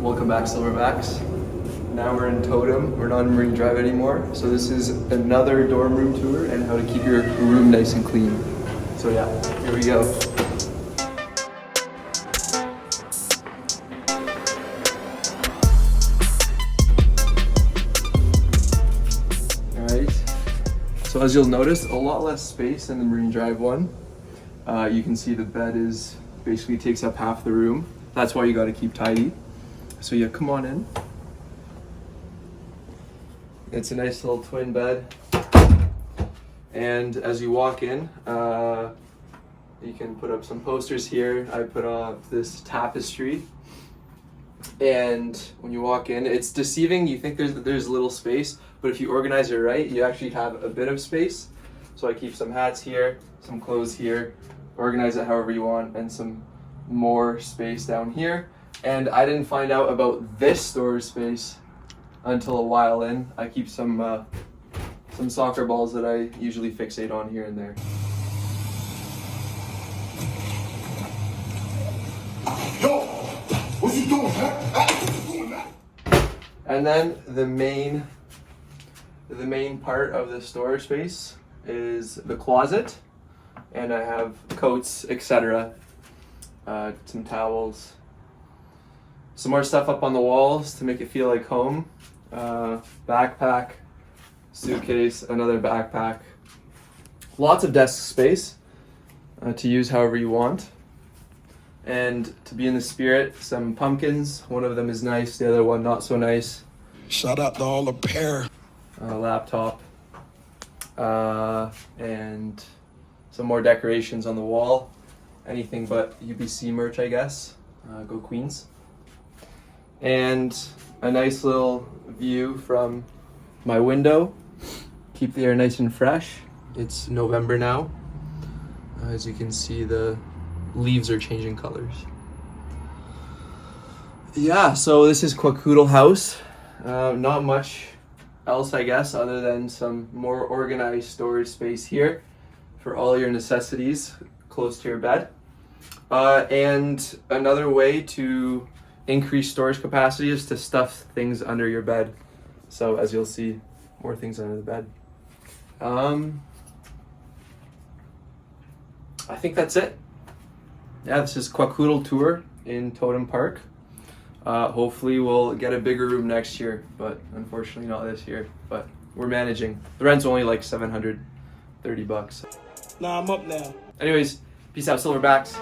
Welcome back, Silverbacks. Now we're in Totem. We're not in Marine Drive anymore. So this is another dorm room tour and how to keep your room nice and clean. So yeah, here we go. Alright. So as you'll notice, a lot less space in the Marine Drive one. You can see the bed is basically takes up half the room. That's why you got to keep tidy. So yeah, come on in. It's a nice little twin bed. And as you walk in, you can put up some posters here. I put up this tapestry. And when you walk in, it's deceiving. You think there's little space, but if you organize it right, you actually have a bit of space. So I keep some hats here, some clothes here, organize it however you want, and some more space down here. And I didn't find out about this storage space until a while in. I keep some soccer balls that I usually fixate on here and there. Yo, what you doing, man? And then the main part of the storage space is the closet, and I have coats, etc. Some towels. Some more stuff up on the walls to make it feel like home. Backpack, suitcase, another backpack. Lots of desk space to use however you want. And to be in the spirit, some pumpkins. One of them is nice, the other one not so nice. Shout out to all the pair. Laptop. And some more decorations on the wall. Anything but UBC merch, I guess. Go Queens. And a nice little view from my window. Keep the air nice and fresh. It's November now. As you can see, the leaves are changing colors. Yeah, so this is Kwakiutl House. Not much else, I guess, other than some more organized storage space here for all your necessities close to your bed. And another way to increase storage capacity is to stuff things under your bed. So as you'll see, more things under the bed. I think that's it. Yeah, this is Kwakiutl tour in Totem Park. Hopefully we'll get a bigger room next year, but unfortunately not this year. But we're managing. The rent's only like $730. Nah, I'm up now. Anyways, peace out, Silverbacks.